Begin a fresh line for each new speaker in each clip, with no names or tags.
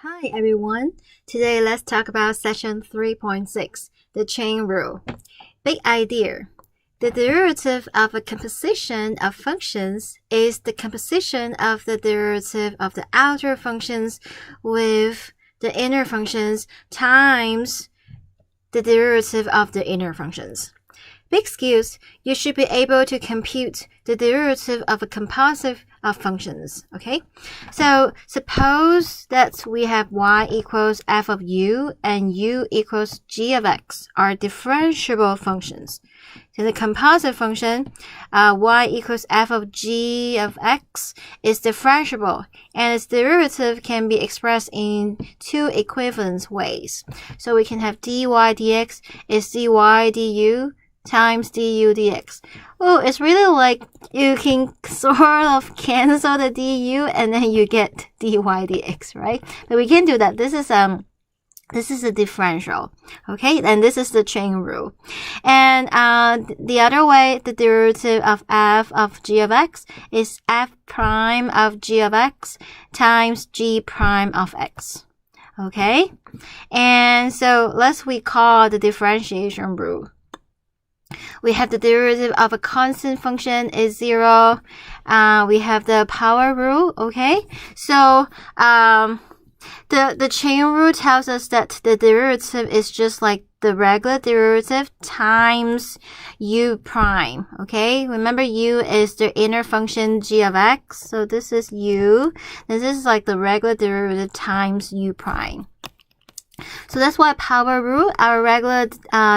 Hi everyone. Today let's talk about section 3.6, the chain rule. Big idea. The derivative of a composition of functions is the composition of the derivative of the outer functions with the inner functions times the derivative of the inner functions. Big skills, you should be able to compute the derivative of a composite of functions, okay? So suppose that we have y equals f of u and u equals g of x are differentiable functions. So the composite function, y equals f of g of x is differentiable, and its derivative can be expressed in two equivalent ways. So we can have dy dx is dy du times du dx. Oh, it's really like you can sort of cancel the du and then you get dy dx, right? But we can't do that. This is a differential, okay? And this is the chain rule. And the other way, the derivative of f of g of x is f prime of g of x times g prime of x, okay? And so let's recall the differentiation rule. We have the derivative of a constant function is 0. We have the power rule, okay? So the chain rule tells us that the derivative is just like the regular derivative times u prime, okay? Remember u is the inner function g of x, so this is u. This is like the regular derivative times u prime. So that's why power rule, our regular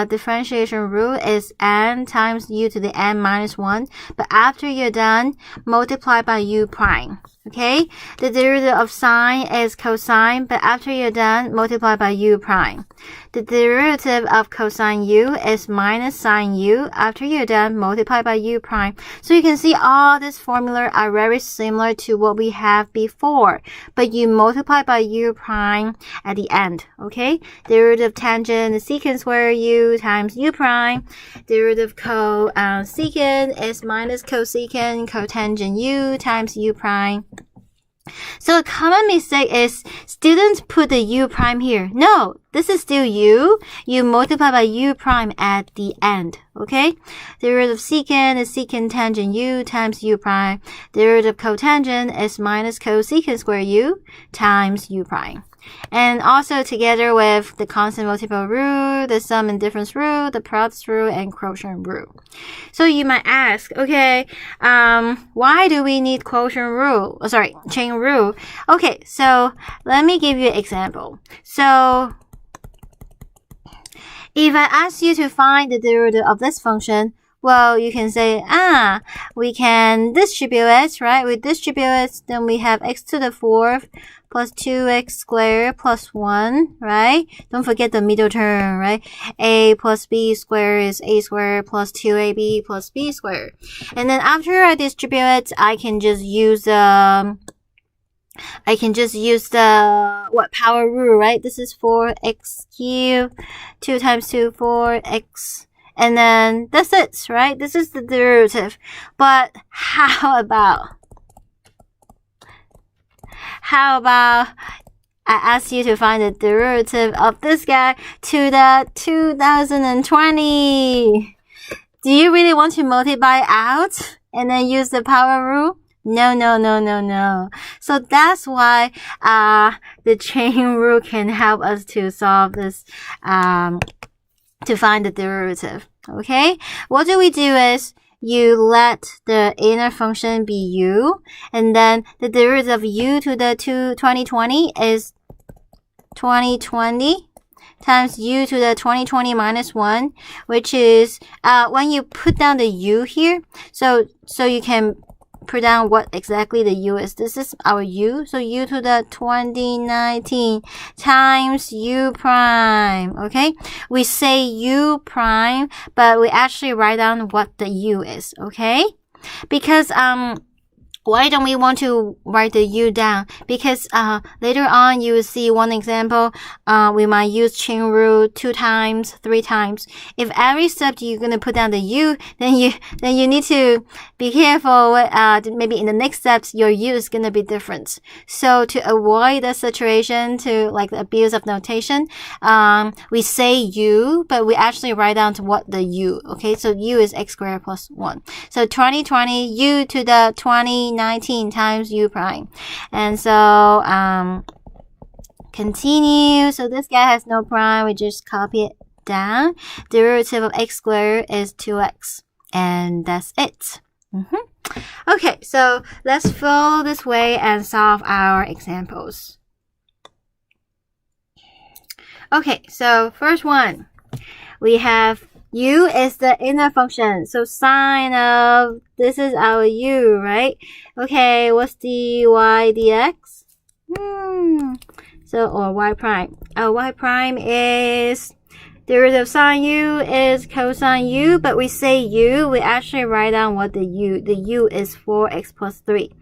differentiation rule is n times u to the n minus 1. But after you're done, multiply by u prime. Okay? The derivative of sine is cosine, but after you're done, multiply by u prime. The derivative of cosine u is minus sine u. After you're done, multiply by u prime. So you can see all these formulas are very similar to what we have before, but you multiply by u prime at the end. Okay? Derivative tangent is secant square u times u prime. Derivative cosecant is minus cosecant cotangent u times u prime. So a common mistake is students put the u prime here. No, this is still u. You multiply by u prime at the end, okay? Derivative secant is secant tangent u times u prime. Derivative cotangent is minus cosecant square u times u prime. And also together with the constant multiple rule, the sum and difference rule, the products rule, and quotient rule. So you might ask, okay, why do we need quotient rule? Oh, sorry, chain rule. Okay, so let me give you an example. So if I ask you to find the derivative of this function, well, you can say, we can distribute it, right? We distribute it, then we have x to the 4th plus 2x squared plus 1, right? Don't forget the middle term, right? A plus b squared is a squared plus 2ab plus b squared. And then after I distribute it, I can just use the power rule, right? This is 4x cubed, 2 times 2, 4x. And then that's it, right? This is the derivative. But how about I ask you to find the derivative of this guy to the 2020? Do you really want to multiply out and then use the power rule? No. So that's why the chain rule can help us to solve this, to find the derivative. Okay? What do we do is you let the inner function be u, and then the derivative of u to the 2020 is 2020 times u to the 2020 minus 1, which is when you put down the u here, so you can put down what exactly the u is. This is our u, so u to the 2019 times u prime, okay? We say u prime, but we actually write down what the u is, okay? Because Why don't we want to write the u down? Because later on you will see one example. We might use chain rule 2 times, 3 times. If every step you're gonna put down the u, then you need to be careful. Maybe in the next steps your u is gonna be different. So to avoid the situation, to like the abuse of notation, we say u, but we actually write down to what the u. Okay, so u is x squared plus 1. So 2020 u to the 2019 times u prime. And so continue. So this guy has no prime. We just copy it down. Derivative of x squared is 2x. And that's it. Okay, so let's follow this way and solve our examples. Okay, so first one. We have u is the inner function. So sine of, this is our u, right? Okay, what's dy dx? So, or y prime. Y prime is, derivative of sine u is cosine u, but we say u, we actually write down what the u is 4x plus 3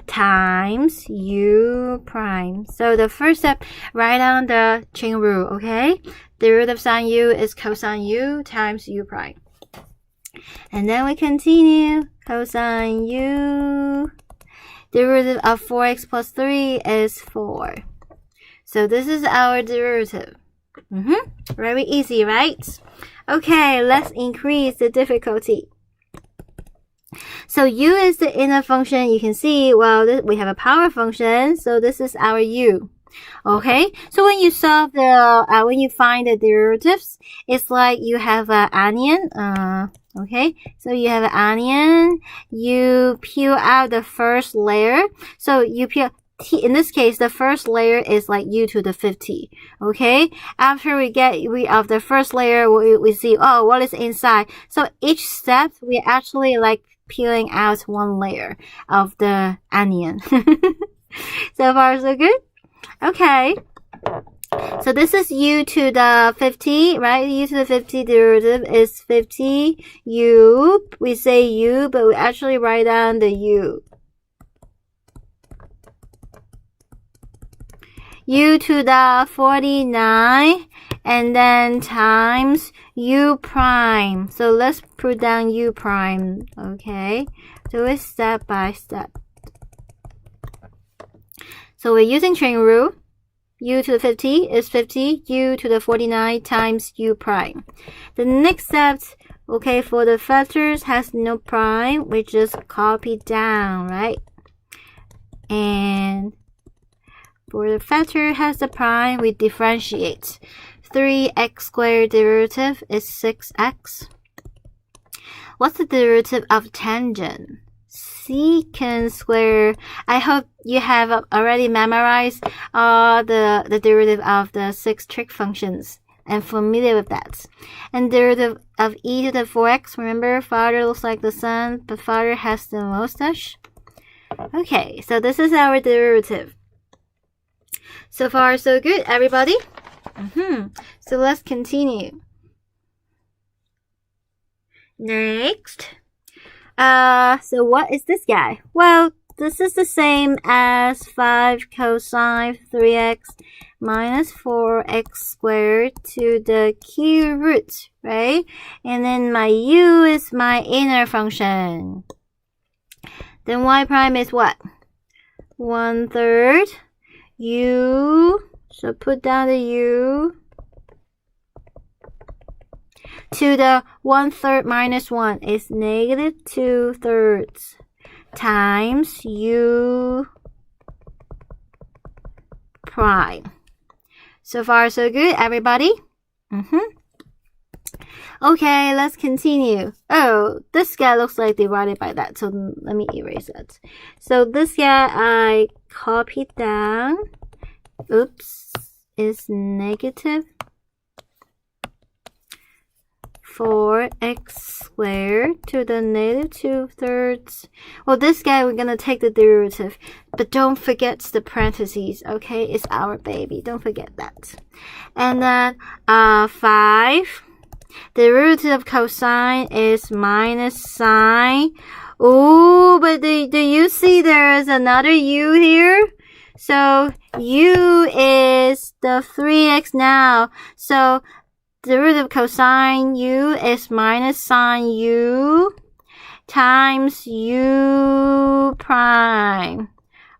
times u prime. So the first step, write down the chain rule, okay? Derivative of sine u is cosine u times u prime. And then we continue. Cosine u. Derivative of 4x plus 3 is 4. So this is our derivative. Very easy, right? Okay, let's increase the difficulty. So u is the inner function. You can see, well, we have a power function. So this is our u. Okay, so when you solve the, when you find the derivatives, it's like you have an onion. Okay, so you have an onion. You peel out the first layer. So you peel. In this case, the first layer is like u to the 50. Okay, after we get rid of the first layer, we see, oh, what is inside. So each step, we actually like peeling out one layer of the onion. So far, so good. Okay, so this is u to the 50, right? U to the 50 derivative is 50 u. We say u, but we actually write down the u. U to the 49, and then times u prime. So let's put down u prime, okay? Do it step by step. So we're using chain rule. U to the 50 is 50. U to the 49 times u prime. The next step, okay, for the factors has no prime. We just copy down, right? And for the factor has the prime, we differentiate. 3x squared derivative is 6x. What's the derivative of tangent? Secant square. I hope you have already memorized the derivative of the 6 trig functions and familiar with that. And derivative of e to the 4x. Remember, father looks like the son, but father has the mustache. Okay, so this is our derivative. So far, so good, everybody. So let's continue. Next. So what is this guy? Well, this is the same as 5 cosine 3x minus 4x squared to the cube root, right? And then my u is my inner function. Then y prime is what? 1/3 u. So put down the u. To the 1/3 minus 1 is negative 2/3 times u prime. So far, so good, everybody? Okay, let's continue. Oh, this guy looks like divided by that, so let me erase that. So this guy I copied down. Oops, is negative 4x squared to the negative 2/3. Well, this guy, we're going to take the derivative. But don't forget the parentheses, okay? It's our baby. Don't forget that. And then 5. The derivative of cosine is minus sine Oh, but do you see there is another u here? So u is the 3x now. So the root of cosine u is minus sine u times u prime.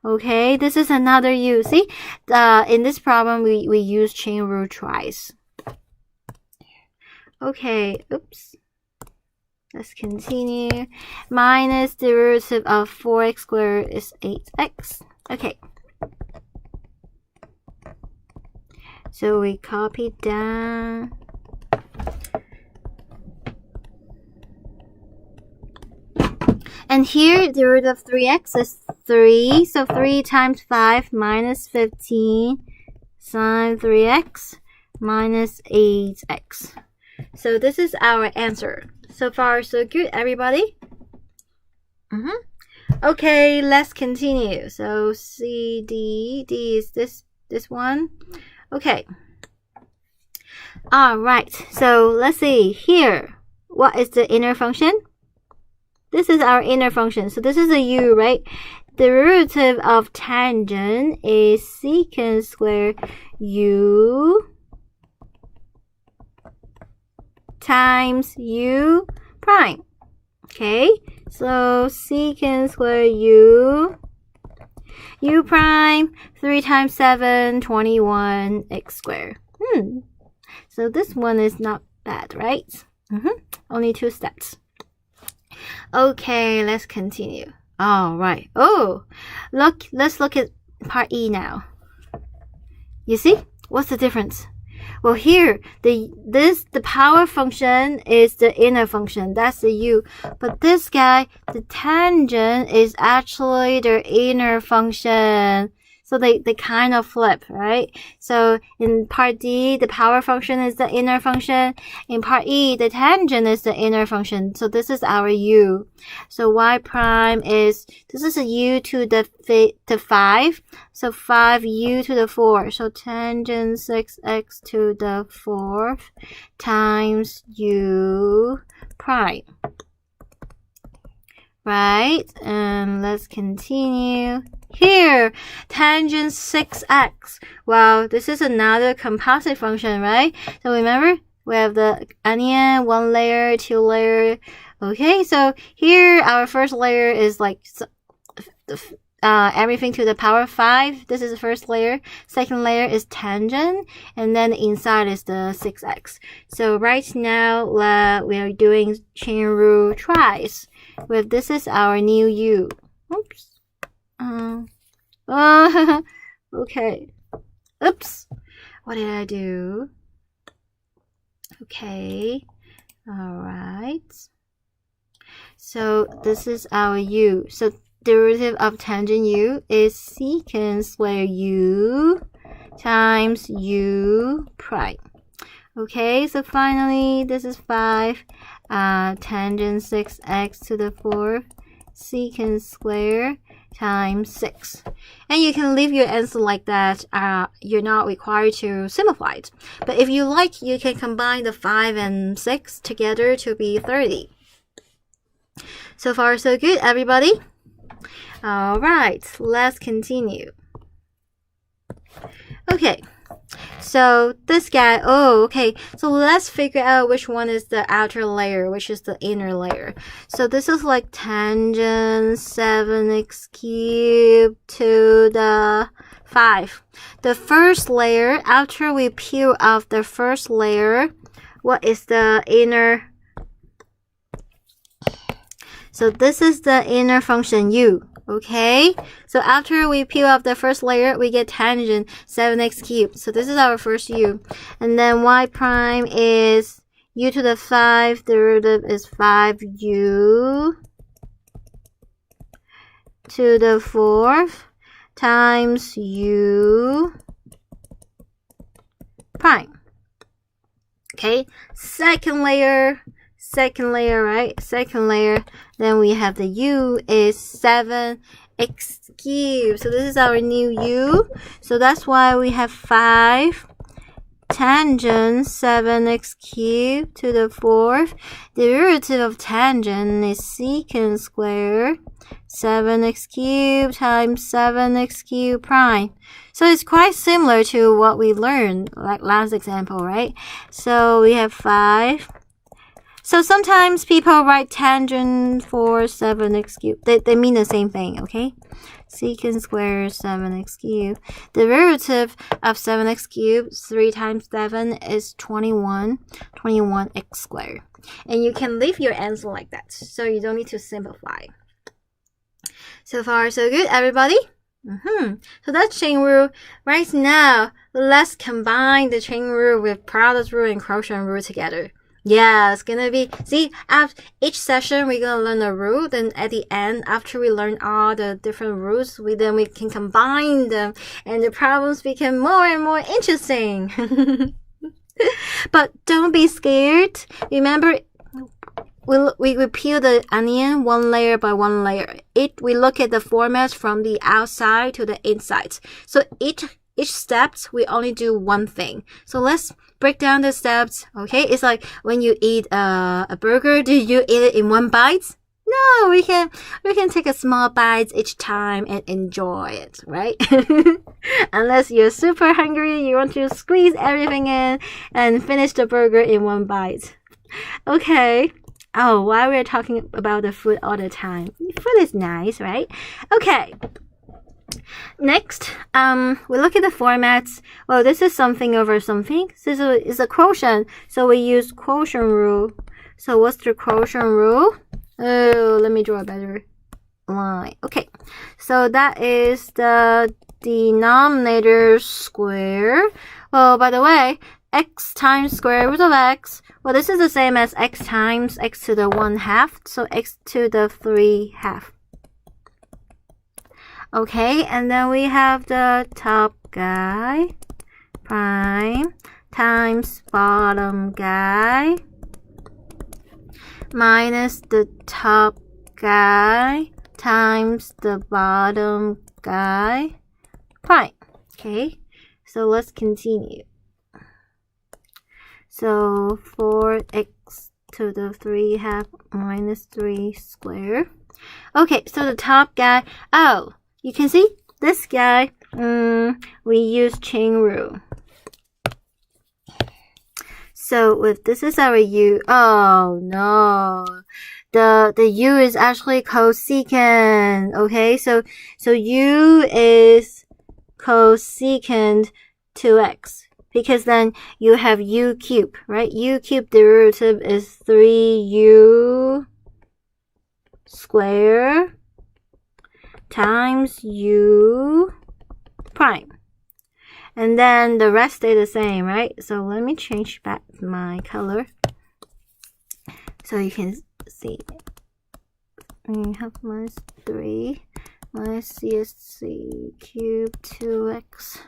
Okay, this is another u. See, in this problem, we use chain rule twice. Okay, oops. Let's continue. Minus the derivative of 4x squared is 8x. Okay. So we copy down. And here, the root of 3x is 3. So 3 times 5 minus 15 sine 3x minus 8x. So this is our answer. So far, so good, everybody? Okay, let's continue. So C, D is this one. Okay. All right. So let's see here. What is the inner function? This is our inner function. So this is a u, right? The derivative of tangent is secant squared u times u prime. Okay, so secant squared u prime 3 times 7, 21 x squared. So this one is not bad, right? Only 2 steps. Okay, let's continue. All right. Oh, look, let's look at part E now. You see? What's the difference? Well, here, the power function is the inner function. That's the u. But this guy, the tangent is actually the inner function. So they kind of flip, right? So in part D, the power function is the inner function. In part E, the tangent is the inner function. So this is our u. So y prime is, this is a u to the 5. So 5u to the 4. So tangent 6x to the 4th times u prime. Right? And let's continue. Here, tangent 6x. Well, this is another composite function, right? So remember, we have the onion, 1 layer, 2 layer. Okay, so here our first layer is like everything to the power 5. This is the first layer. Second layer is tangent, and then the inside is the 6x. So right now, we are doing chain rule twice. This is our new u. Oops. Okay. Oops. What did I do? Okay. All right. So this is our u. So derivative of tangent u is secant squared u times u prime. Okay, so finally, this is 5. Tangent 6x to the 4th secant squared times 6. And you can leave your answer like that. You're not required to simplify it. But if you like, you can combine the 5 and 6 together to be 30. So far, so good, everybody? All right, let's continue. Okay. So this guy, okay. So let's figure out which one is the outer layer, which is the inner layer. So this is like tangent 7x cubed to the 5. The first layer, after we peel off the first layer, what is the inner? So this is the inner function u. Okay, so after we peel off the first layer, we get tangent 7x cubed. So this is our first u. And then y prime is u to the 5, derivative is 5u to the 4th times u prime. Okay, second layer, right? Second layer. Then we have the u is 7x cubed. So this is our new u. So that's why we have 5 tangent 7x cubed to the 4th. Derivative of tangent is secant squared 7x cubed times 7x cubed prime. So it's quite similar to what we learned like last example, right? So we have 5. So sometimes people write tangent for 7x cubed. They mean the same thing, okay? Secant squared 7x cubed. The derivative of 7x cubed, 3 times 7 is 21. 21x squared. And you can leave your answer like that, so you don't need to simplify. So far, so good, everybody? So that's chain rule. Right now, let's combine the chain rule with product rule and quotient rule together. Yeah, it's gonna be, see, after each session, we're gonna learn a rule. Then at the end, after we learn all the different rules, we can combine them, and the problems become more and more interesting. But don't be scared. Remember, we peel the onion one layer by one layer. We look at the format from the outside to the inside. So each steps, we only do one thing. So let's break down the steps, okay? It's like when you eat a burger, do you eat it in one bite? No, we can take a small bite each time and enjoy it, right? Unless you're super hungry, you want to squeeze everything in and finish the burger in one bite. Okay. Oh, why we're talking about the food all the time? Food is nice, right? Okay. Next, we look at the formats. Well, this is something over something. This is a quotient, so we use quotient rule. So what's the quotient rule? Oh, let me draw a better line. Okay, so that is the denominator square. Well, by the way, x times square root of x. Well, this is the same as x times x to the 1/2, so x to the 3/2. Okay, and then we have the top guy, prime, times bottom guy, minus the top guy, times the bottom guy, prime. Okay, so let's continue. So 4x to the 3/2 minus 3 squared. Okay, so the top guy, oh, you can see this guy, we use chain rule. So if this is our u, oh no, the u is actually cosecant. Okay, so u is cosecant 2x, because then you have u cubed, right? U cubed derivative is 3u squared times u prime. And then the rest stay the same, right? So let me change back my color so you can see. We have minus 3 minus csc cubed 2x.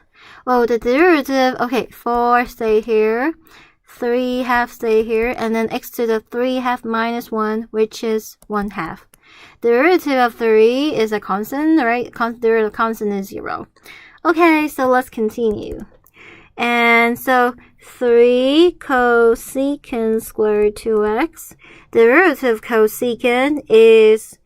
Oh, the derivative, okay, 4 stay here, 3/2 stay here, and then x to the 3/2 minus 1, which is 1/2. The derivative of 3 is a constant, right? Derivative of constant is 0. Okay, so let's continue. And so 3 cosecant squared 2x. Derivative of cosecant is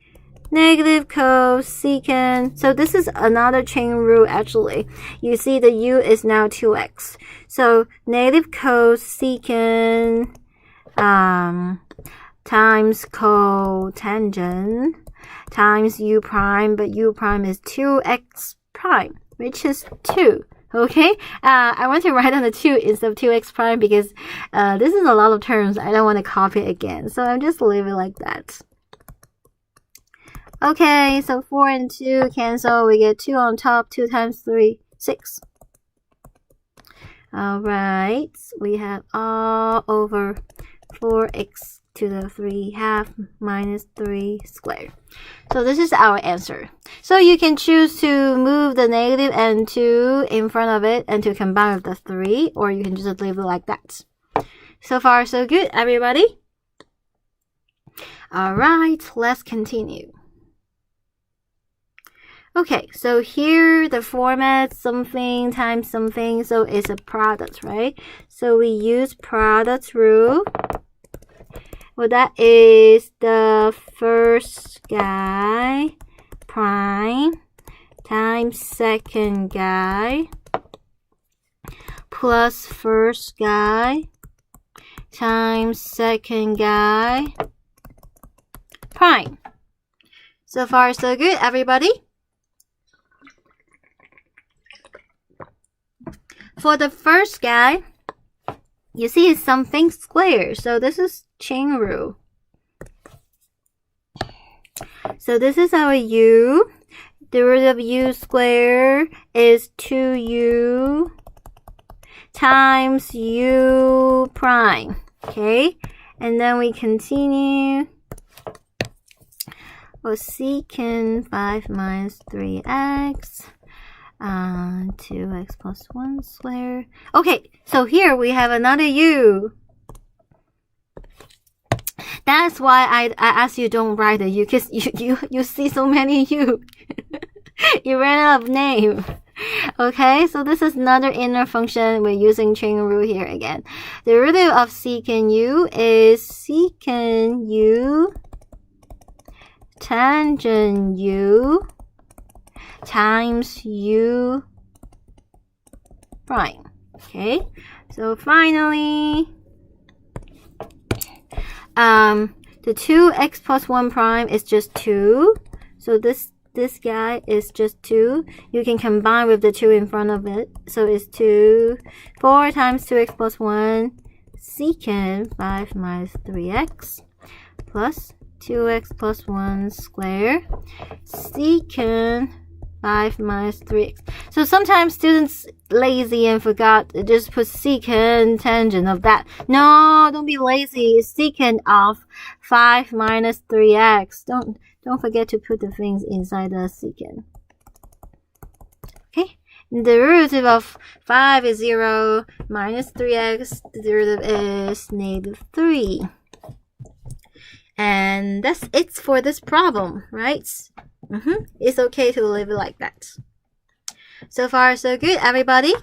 negative cosecant. So this is another chain rule actually. You see the u is now 2x. So negative cosecant times cotangent times u prime, but u prime is 2x prime, which is 2. Okay, I want to write on the 2 instead of 2x prime because this is a lot of terms. I don't want to copy it again, so I'm just leave it like that. Okay, so 4 and 2 cancel. We get 2 on top. 2 times 3, 6. Alright, we have all over 4x to the 3/2 minus 3 squared. So this is our answer. So you can choose to move the negative and 2 in front of it and to combine with the 3, or you can just leave it like that. So far, so good, everybody? Alright, let's continue. Okay, so here the format something times something, so it's a product, right? So we use product rule. Well, that is the first guy prime times second guy plus first guy times second guy prime. So far, so good, everybody. For the first guy, you see it's something square. So this is chain rule. So this is our u. The root of u squared is 2u times u prime. Okay, and then we continue. Well, secant 5 minus 3x, 2x plus 1 squared. Okay, so here we have another u. That's why I asked you don't write a u, because you see so many u. You ran out of name. Okay, so this is another inner function. We're using chain rule here again. The derivative of secant u is secant u tangent u times u prime. Okay, so finally, the 2x plus 1 prime is just 2. So this guy is just 2. You can combine with the 2 in front of it. So it's 2. 4 times 2x plus 1 secant 5 minus 3x plus 2x plus 1 squared secant 5 minus 3x. So sometimes students lazy and forgot just put secant tangent of that. No, don't be lazy. It's secant of 5 minus 3x. Don't forget to put the things inside the secant. Okay. The derivative of 5 is 0 minus 3x. The derivative is -3. And that's it for this problem, right? It's okay to leave it like that. So far, so good, everybody.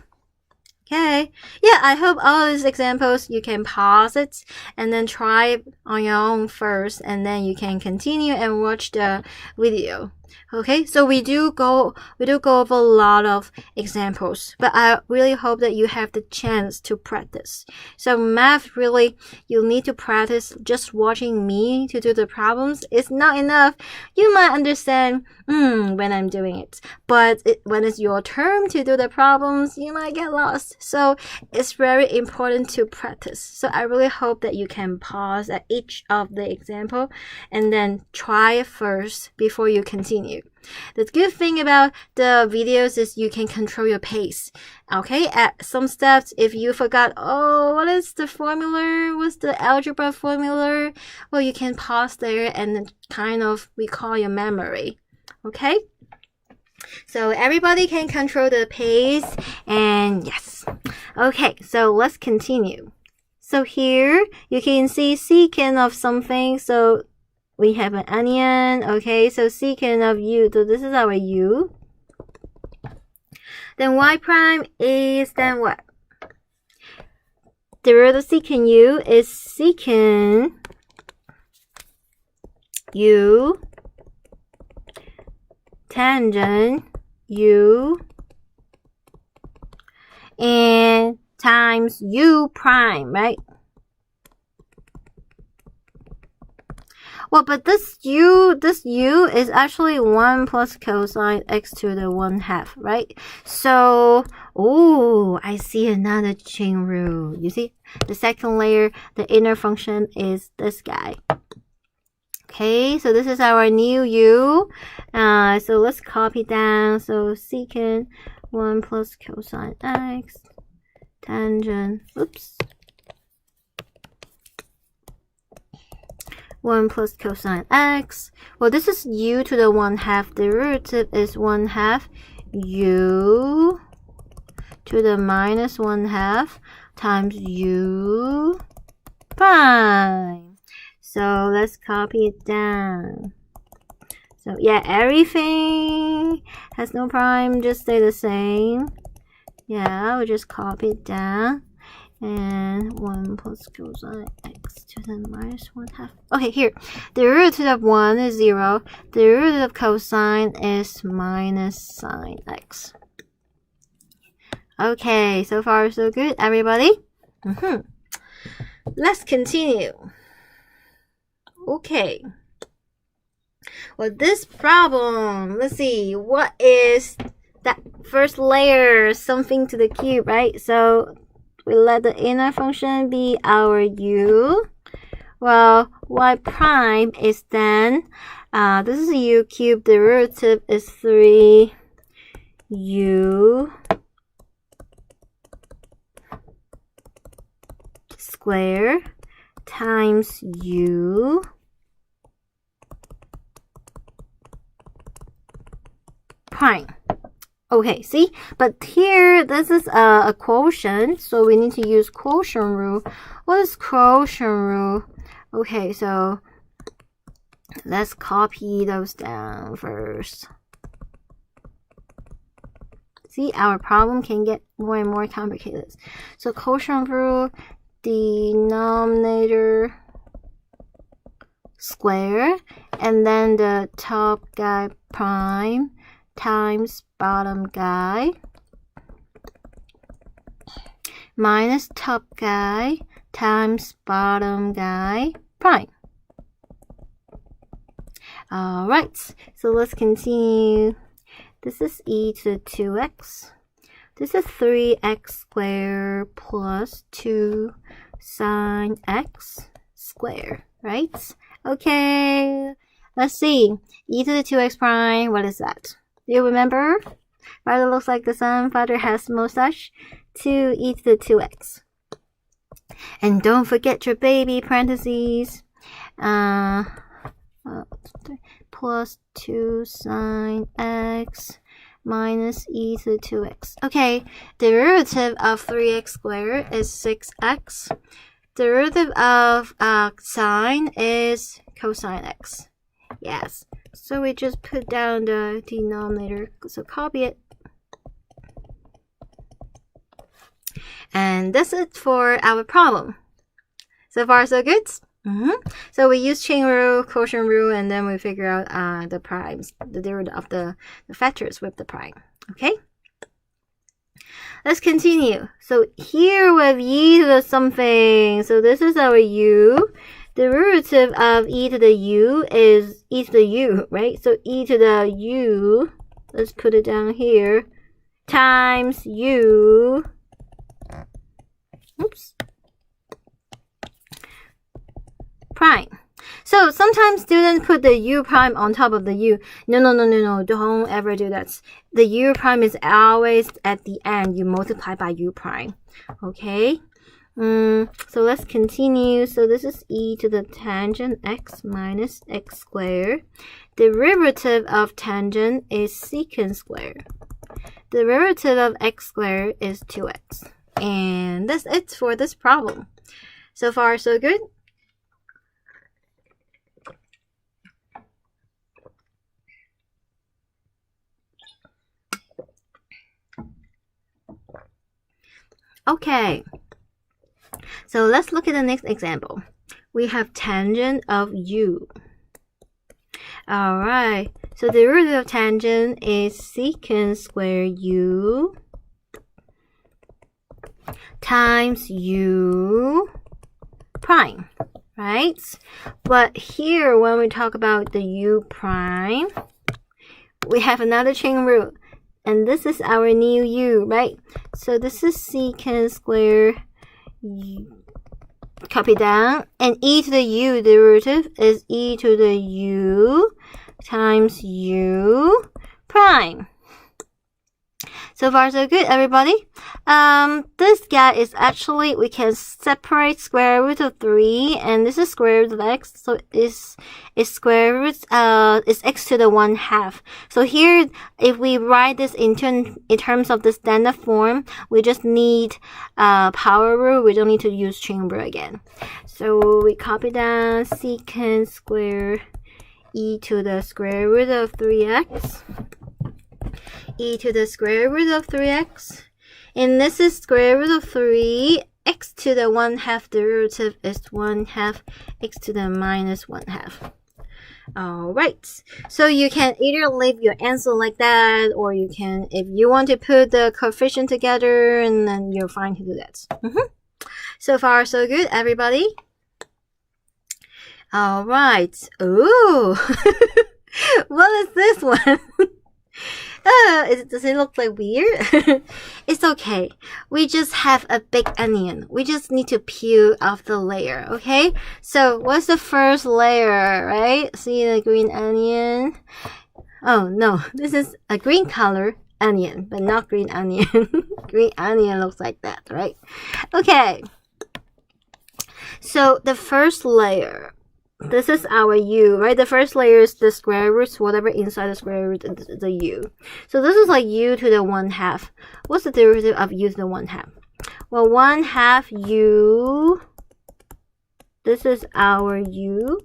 Okay. Yeah, I hope all these examples you can pause it and then try it on your own first, and then you can continue and watch the video. Okay, so we do go over a lot of examples, but I really hope that you have the chance to practice. So math, really, you need to practice. Just watching me to do the problems is not enough. You might understand when I'm doing it, but when it's your turn to do the problems, you might get lost. So it's very important to practice. So I really hope that you can pause at each of the example and then try it first before you continue. The good thing about the videos is you can control your pace. Okay, at some steps, if you forgot, oh, what is the formula? What's the algebra formula? Well, you can pause there and kind of recall your memory. Okay, so everybody can control the pace, and yes. Okay, so let's continue. So here you can see secant of something. So we have an onion. Okay, so secant of u. So this is our u. Then y prime is then what? The root of secant u is secant u tangent u and times u prime, right? Well, but this u is actually 1 plus cosine x to the 1/2, right? So, oh, I see another chain rule. You see, the second layer, the inner function is this guy. Okay, so this is our new u. So let's copy down. So secant 1 plus cosine x tangent, 1 plus cosine x. Well, this is u to the 1/2. The derivative is 1/2 u to the minus 1/2 times u prime. So let's copy it down. So yeah, everything has no prime, just stay the same. Yeah, we just copy it down. And 1 plus cosine x to the minus 1/2. Okay, here. The derivative of 1 is 0. The derivative of cosine is minus sine x. Okay, so far so good, everybody? Let's continue. Okay. Well, this problem, let's see, what is that first layer? Something to the cube, right? So we let the inner function be our u. Well, y prime is then, this is u cubed, derivative is 3u square times u prime. Okay, see? But here, this is a quotient, so we need to use quotient rule. What is quotient rule? Okay, so let's copy those down first. See, our problem can get more and more complicated. So quotient rule, denominator square, and then the top guy prime times bottom guy minus top guy times bottom guy prime. Alright, so let's continue. This is e to the 2x. This is 3x squared plus 2 sine x squared, right? Okay, let's see. E to the 2x prime, what is that? Do you remember? Father looks like the sun. Father has mustache. 2e to the 2x. And don't forget your baby parentheses. Plus 2 sine x minus e to the 2x. Okay, derivative of 3x squared is 6x. Derivative of sine is cosine x. Yes. So we just put down the denominator, so copy it. And that's it for our problem. So far so good? So we use chain rule, quotient rule, and then we figure out the primes, the derivative of the factors with the prime. Okay? Let's continue. So here we have e to the something. So this is our u. The derivative of e to the u is e to the u, right? So e to the u, let's put it down here, times u, prime. So sometimes students put the u prime on top of the u. No, don't ever do that. The u prime is always at the end. You multiply by u prime, okay? So let's continue. So this is e to the tangent x minus x squared. Derivative of tangent is secant squared. Derivative of x squared is 2x. And that's it for this problem. So far, so good? Okay. So let's look at the next example. We have tangent of u. Alright, so the derivative of tangent is secant squared u times u prime, right? But here, when we talk about the u prime, we have another chain rule. And this is our new u, right? So this is secant squared u. Copy down, and e to the u derivative is e to the u times u prime. So far so good, everybody. This guy is actually, we can separate square root of 3, and this is square root of x, so it's square root, is x to the 1/2. So here, if we write this in terms of the standard form, we just need power rule. We don't need to use chain rule again. So we copy down secant square e to the square root of 3x, e to the square root of 3x, and this is square root of 3, x to the 1/2 derivative is 1/2 x to the minus 1/2. Alright, so you can either leave your answer like that, or you can, if you want to put the coefficient together, and then you're fine to do that. So far, so good, everybody? Alright. Ooh! What is this one? Does it look like weird? It's okay. We just have a big onion. We just need to peel off the layer, okay? So what's the first layer, right? See the green onion? Oh no, this is a green color onion, but not green onion. Green onion looks like that, right? Okay. So the first layer, this is our u, right? The first layer is the square roots, whatever inside the square root is the u. So this is like u to the 1/2. What's the derivative of u to the 1/2? Well, 1/2 u, this is our u,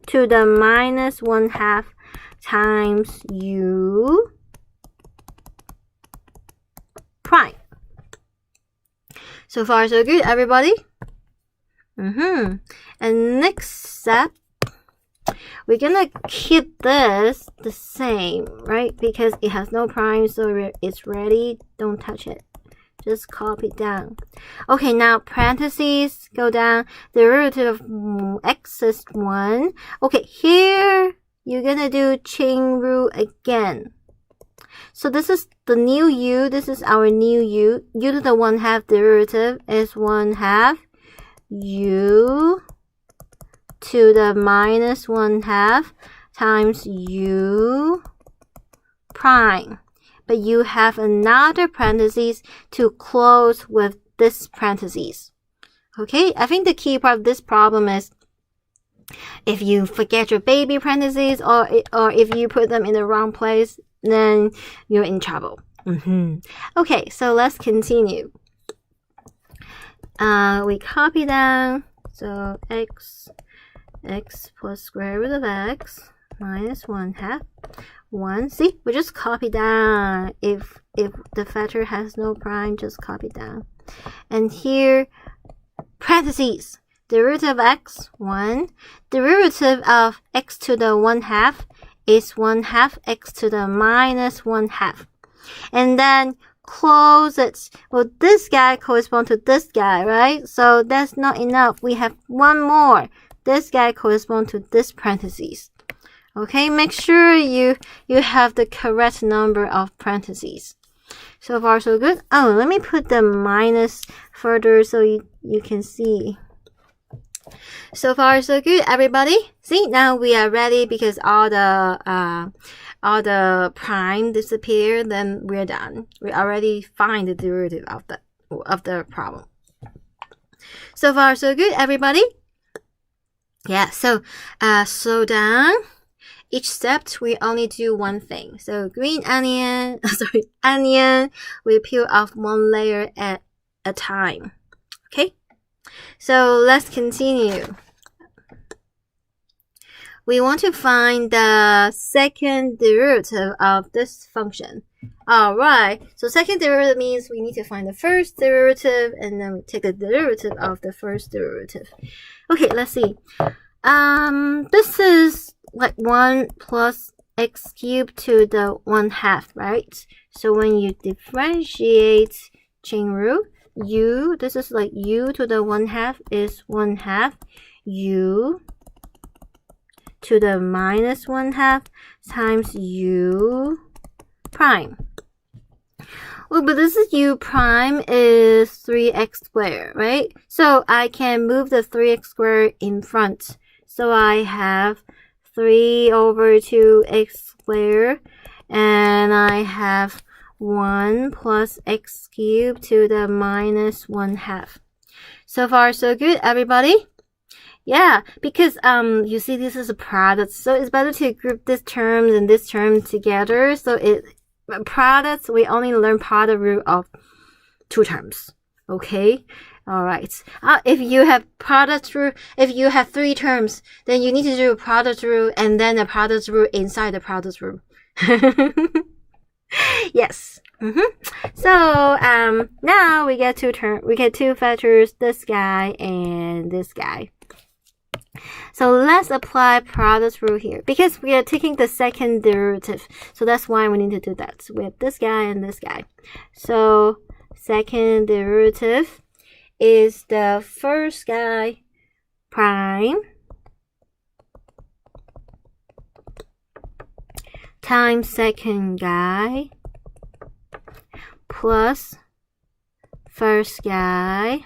to the minus 1/2 times u prime. So far, so good, everybody? And next step, we're gonna keep this the same, right? Because it has no prime, so it's ready. Don't touch it. Just copy down. Okay, now parentheses, go down. The derivative of x is 1. Okay, here you're gonna do chain rule again. So this is the new u. This is our new u. U to the 1/2 derivative is 1/2 u to the minus 1/2 times u prime. But you have another parentheses to close with this parentheses. Okay, I think the key part of this problem is if you forget your baby parentheses, or if you put them in the wrong place, then you're in trouble. Okay, so let's continue. We copy down, so x plus square root of x minus 1/2, 1. See, we just copy down. If the factor has no prime, just copy down. And here, parentheses, derivative of x, 1. Derivative of x to the 1/2 is 1/2 x to the minus 1/2. And then close it. Well, this guy corresponds to this guy, right? So that's not enough. We have one more. This guy corresponds to this parentheses. Okay, make sure you have the correct number of parentheses. So far, so good. Oh, let me put the minus further so you can see. So far, so good, everybody. See, now we are ready because all the prime disappear, then we're done. We already find the derivative of the problem. So far, so good, everybody. Yeah, so slow down. Each step, we only do one thing. So green onion, onion, we peel off one layer at a time. Okay? So let's continue. We want to find the second derivative of this function. Alright, so second derivative means we need to find the first derivative, and then we take the derivative of the first derivative. Okay, let's see. This is like 1 plus x cubed to the 1/2, right? So when you differentiate chain rule, u, this is like u to the 1/2 is 1/2 u to the minus 1/2 times u prime. Well, but this is u prime is 3x squared, right? So I can move the 3x squared in front. So I have 3 over 2x squared, and I have 1 plus x cubed to the minus 1/2. So far, so good, everybody? Yeah, because you see this is a product, so it's better to group this term and this term together. So products, we only learn part of root of 2 terms. Okay. All right. If you have product rule, if you have 3 terms, then you need to do a product rule and then a product rule inside the product rule. Yes. So now we get 2 factors, this guy and this guy. So let's apply product rule here because we are taking the second derivative. So that's why we need to do that. We have this guy and this guy. So second derivative is the first guy prime times second guy plus first guy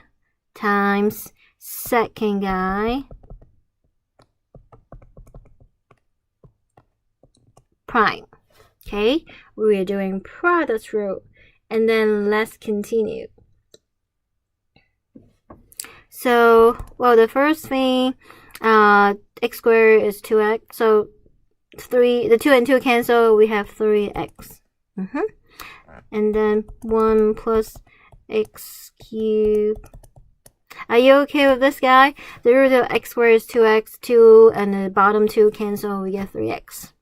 times second guy prime. Okay, we are doing product rule. And then let's continue. So, well, the first thing, x squared is 2x. So, the 2 and 2 cancel, we have 3x. And then 1 plus x cubed. Are you okay with this guy? The root of x squared is 2x, 2 and the bottom 2 cancel, we get 3x.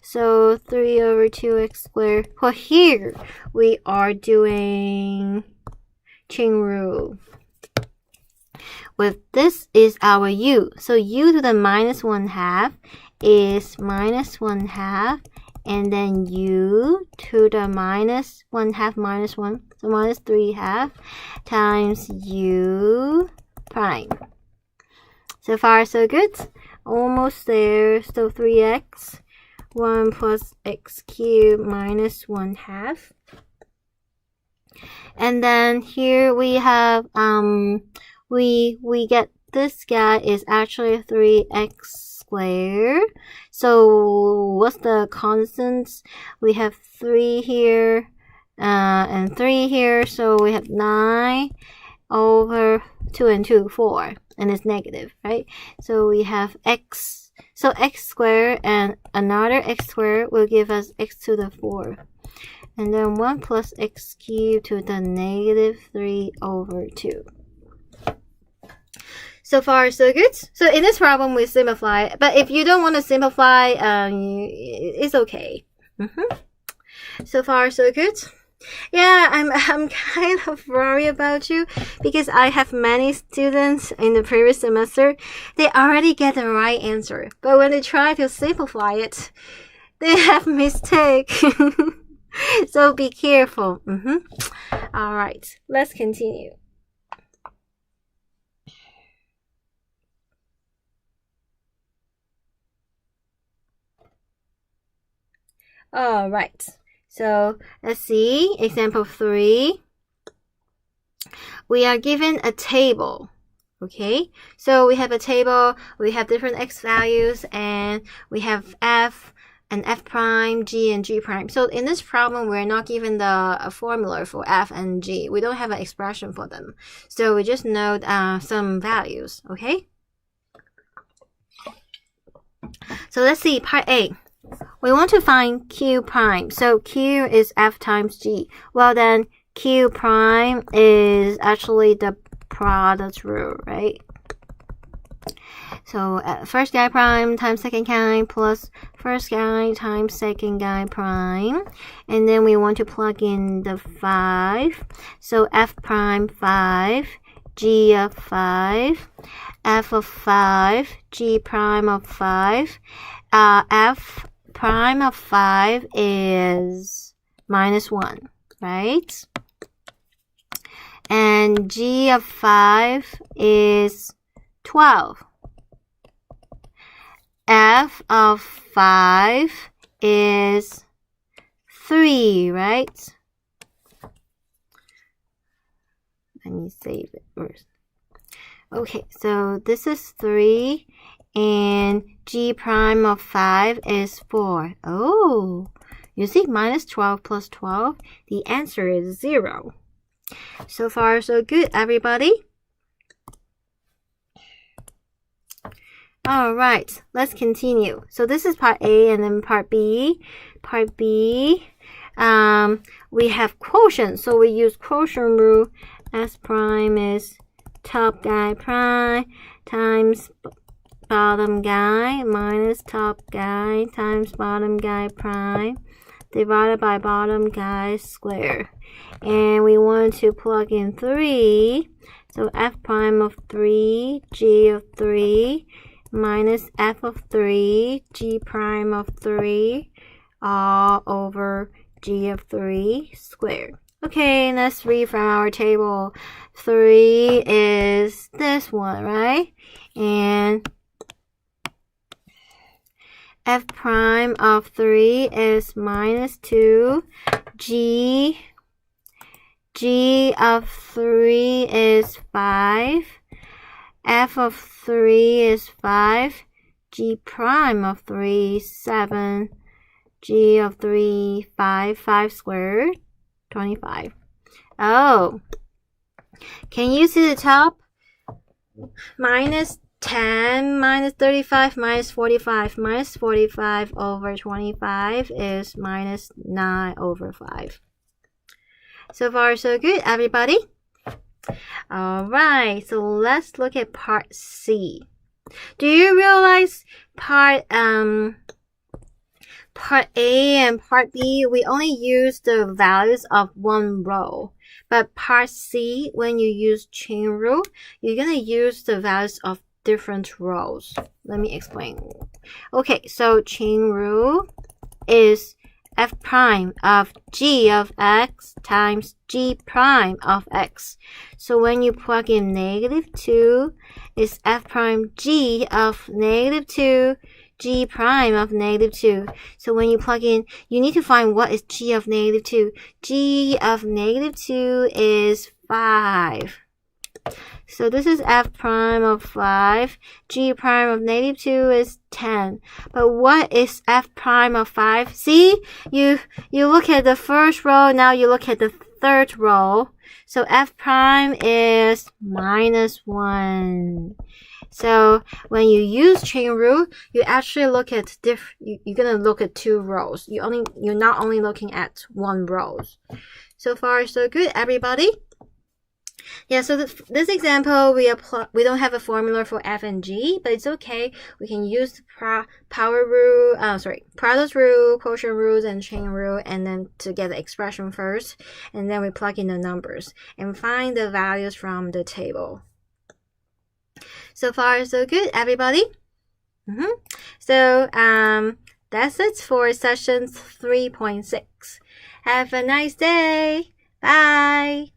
So 3 over 2x squared. Well, here we are doing chain rule. With this is our u. So u to the minus 1/2 is minus 1/2. And then u to the minus 1/2 minus 1. So minus 3/2 times u prime. So far so good. Almost there. So 3x. 1 plus x cubed minus 1/2. And then here we have we get this guy is actually 3x squared. So what's the constants? We have 3 here and 3 here. So we have 9 over 2 and 2, 4. And it's negative, right? So we have x. So x squared and another x squared will give us x to the 4. And then 1 plus x cubed to the negative 3 over 2. So far, so good. So in this problem, we simplify. But if you don't want to simplify, it's okay. So far, so good. Yeah, I'm kind of worried about you because I have many students in the previous semester. They already get the right answer, but when they try to simplify it, they have mistake. So be careful. All right, let's continue. All right. So let's see, example 3. We are given a table, okay? So we have a table, we have different x values, and we have f and f prime, g and g prime. So in this problem, we're not given the formula for f and g. We don't have an expression for them. So we just note some values, okay? So let's see, part A. We want to find q prime. So q is f times g. Well then, q prime is actually the product rule, right? So first guy prime times second guy plus first guy times second guy prime. And then we want to plug in the 5. So f prime 5, g of 5, f of 5, g prime of 5. F prime of 5 is minus 1, right? And g of 5 is 12. F of 5 is 3, right? Let me save it first. Okay, so this is 3. And g prime of 5 is 4. Oh, you see, minus 12 plus 12, the answer is 0. So far, so good, everybody. All right, let's continue. So this is part A and then part B. Part B, we have quotient, so we use quotient rule. S prime is top guy prime times bottom guy minus top guy times bottom guy prime divided by bottom guy square. And we want to plug in 3. So f prime of 3, g of 3, minus f of 3, g prime of 3, all over g of 3 squared. Okay, let's read from our table. 3 is this one, right? And f prime of 3 is minus 2. G of 3 is 5. F of 3 is 5. G prime of 3 is 7. G of 3, 5. 5 squared, 25. Oh, can you see the top? Minus 10 minus 35 minus 45. Minus 45 over 25 is minus 9 over 5. So far, so good, everybody. Alright, so let's look at part C. Do you realize part A and part B, we only use the values of one row. But part C, when you use chain rule, you're going to use the values of different rows. Let me explain. Okay, so chain rule is f prime of g of x times g prime of x. So when you plug in -2, it's f prime g of -2, g prime of -2. So when you plug in, you need to find what is g of -2. G of -2 is 5. So this is f prime of 5. G prime of -2 is 10. But what is f prime of 5? See, you look at the first row, now you look at the third row. So f prime is -1. So when you use chain rule, you actually look at you're gonna look at 2 rows. You're not only looking at 1 row. So far, so good, everybody. Yeah, so this example, we don't have a formula for f and g, but it's okay. We can use the product rule, quotient rules, and chain rule, and then to get the expression first, and then we plug in the numbers and find the values from the table. So far, so good, everybody. So that's it for session 3.6. Have a nice day. Bye.